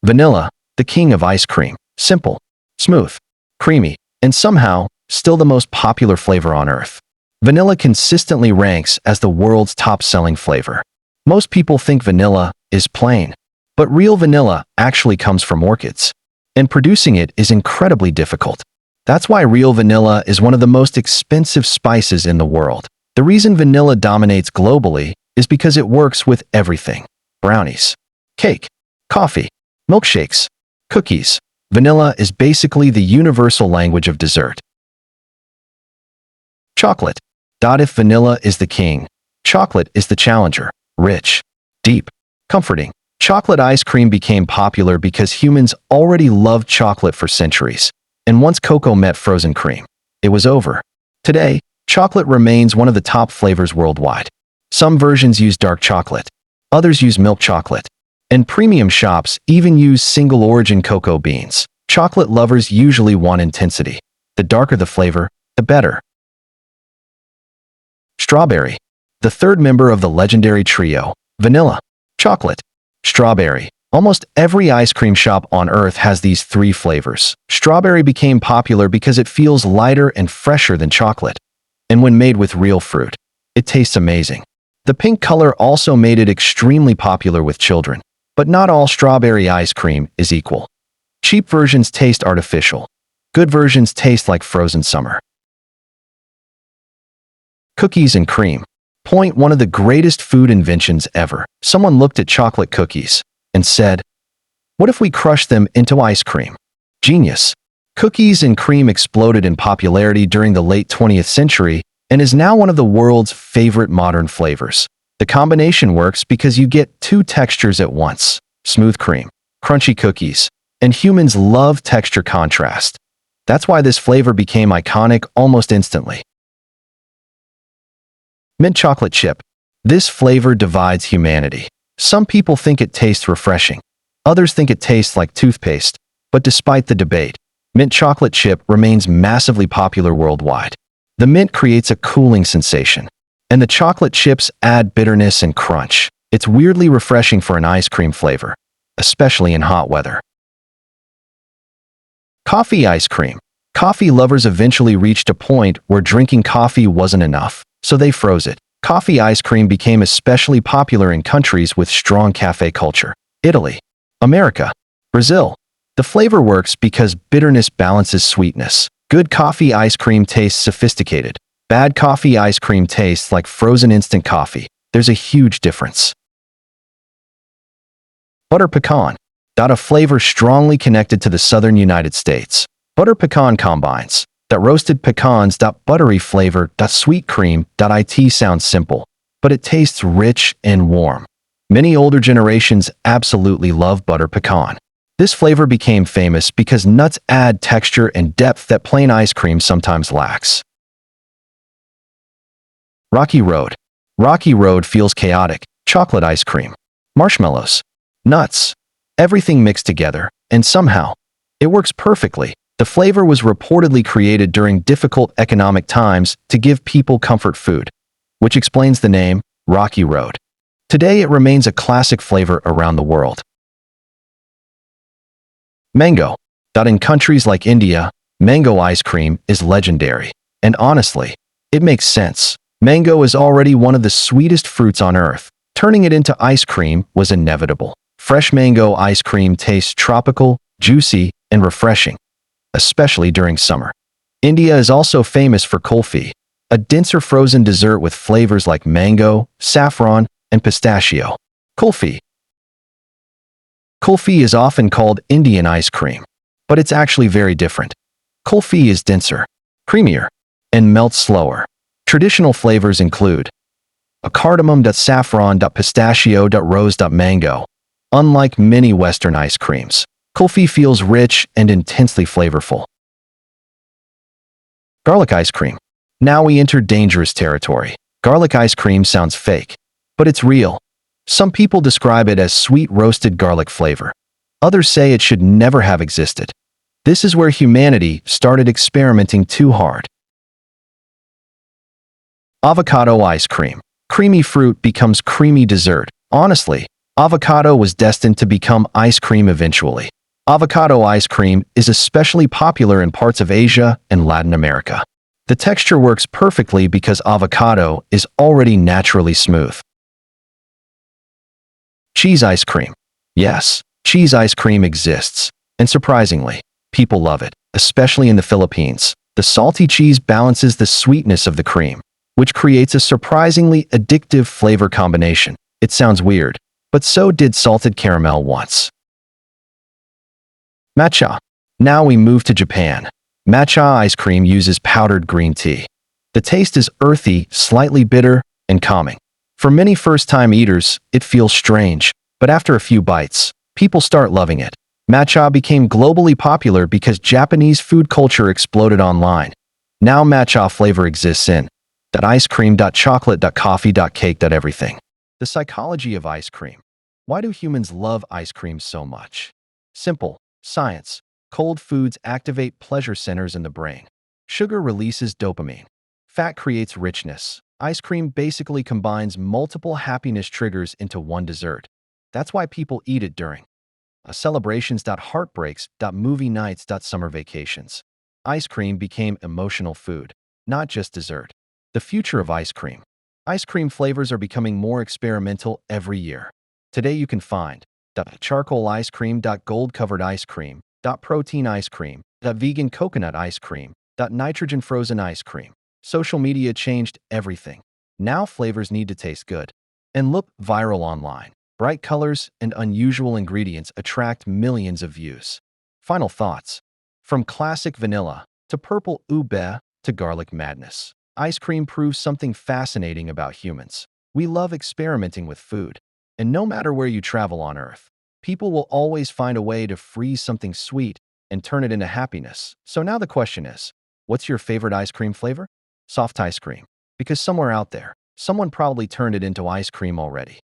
Vanilla, the king of ice cream. Simple, smooth, creamy, and somehow still the most popular flavor on Earth. Vanilla consistently ranks as the world's top-selling flavor. Most people think vanilla is plain, but real vanilla actually comes from orchids, and producing it is incredibly difficult. That's why real vanilla is one of the most expensive spices in the world. The reason vanilla dominates globally is because it works with everything: brownies, cake, coffee, milkshakes, cookies. Vanilla is basically the universal language of dessert. Chocolate. If vanilla is the king, chocolate is the challenger. Rich, deep, comforting. Chocolate ice cream became popular because humans already loved chocolate for centuries. And once cocoa met frozen cream, it was over. Today, chocolate remains one of the top flavors worldwide. Some versions use dark chocolate, others use milk chocolate, and premium shops even use single-origin cocoa beans. Chocolate lovers usually want intensity. The darker the flavor, the better. Strawberry. The third member of the legendary trio: vanilla, chocolate, strawberry. Almost every ice cream shop on Earth has these three flavors. Strawberry became popular because it feels lighter and fresher than chocolate. And when made with real fruit, it tastes amazing. The pink color also made it extremely popular with children. But not all strawberry ice cream is equal. Cheap versions taste artificial. Good versions taste like frozen summer. Cookies and cream. One of the greatest food inventions ever. Someone looked at chocolate cookies and said, "What if we crush them into ice cream?" Genius. Cookies and cream exploded in popularity during the late 20th century and is now one of the world's favorite modern flavors. The combination works because you get two textures at once: smooth cream, crunchy cookies, and humans love texture contrast. That's why this flavor became iconic almost instantly. Mint chocolate chip. This flavor divides humanity. Some people think it tastes refreshing. Others think it tastes like toothpaste. But despite the debate, mint chocolate chip remains massively popular worldwide. The mint creates a cooling sensation, and the chocolate chips add bitterness and crunch. It's weirdly refreshing for an ice cream flavor, especially in hot weather. Coffee ice cream. Coffee lovers eventually reached a point where drinking coffee wasn't enough, so they froze it. Coffee ice cream became especially popular in countries with strong cafe culture: Italy, America, Brazil. The flavor works because bitterness balances sweetness. Good coffee ice cream tastes sophisticated. Bad coffee ice cream tastes like frozen instant coffee. There's a huge difference. Butter pecan. A flavor strongly connected to the southern United States. Butter pecan combines roasted pecans, buttery flavor, sweet cream. It sounds simple, but it tastes rich and warm. Many older generations absolutely love butter pecan. This flavor became famous because nuts add texture and depth that plain ice cream sometimes lacks. Rocky Road. Rocky Road feels chaotic. Chocolate ice cream, marshmallows, nuts, everything mixed together, and somehow it works perfectly. The flavor was reportedly created during difficult economic times to give people comfort food, which explains the name, Rocky Road. Today it remains a classic flavor around the world. Mango. In countries like India, mango ice cream is legendary. And honestly, it makes sense. Mango is already one of the sweetest fruits on earth. Turning it into ice cream was inevitable. Fresh mango ice cream tastes tropical, juicy, and refreshing, especially during summer. India is also famous for kulfi, a denser frozen dessert with flavors like mango, saffron, and pistachio. Kulfi. Kulfi is often called Indian ice cream, but it's actually very different. Kulfi is denser, creamier, and melts slower. Traditional flavors include a cardamom, saffron, pistachio, rose, mango. Unlike many Western ice creams, kulfi feels rich and intensely flavorful. Garlic ice cream. Now we enter dangerous territory. Garlic ice cream sounds fake, but it's real. Some people describe it as sweet roasted garlic flavor. Others say it should never have existed. This is where humanity started experimenting too hard. Avocado ice cream. Creamy fruit becomes creamy dessert. Honestly, Avocado was destined to become ice cream eventually. Avocado ice cream is especially popular in parts of Asia and Latin America. The texture works perfectly because avocado is already naturally smooth. Cheese ice cream. Yes, cheese ice cream exists, and surprisingly, people love it, especially in the Philippines. The salty cheese balances the sweetness of the cream, which creates a surprisingly addictive flavor combination. It sounds weird, but so did salted caramel once. Matcha. Now we move to Japan. Matcha ice cream uses powdered green tea. The taste is earthy, slightly bitter, and calming. For many first-time eaters, it feels strange, but after a few bites, people start loving it. Matcha became globally popular because Japanese food culture exploded online. Now matcha flavor exists in ice cream, chocolate, coffee, cake, everything. The psychology of ice cream. Why do humans love ice cream so much? Simple. Science. Cold foods activate pleasure centers in the brain. Sugar releases dopamine. Fat creates richness. Ice cream basically combines multiple happiness triggers into one dessert. That's why people eat it during celebrations, heartbreaks, movie nights, summer vacations. Ice cream became emotional food, not just dessert. The future of ice cream. Ice cream flavors are becoming more experimental every year. Today you can find charcoal ice cream, gold-covered ice cream, protein ice cream, vegan coconut ice cream, nitrogen frozen ice cream. Social media changed everything. Now flavors need to taste good and look viral online. Bright colors and unusual ingredients attract millions of views. Final thoughts. From classic vanilla to purple ube to garlic madness, ice cream proves something fascinating about humans. We love experimenting with food. And no matter where you travel on Earth, people will always find a way to freeze something sweet and turn it into happiness. So now the question is, what's your favorite ice cream flavor? Soft ice cream. Because somewhere out there, someone probably turned it into ice cream already.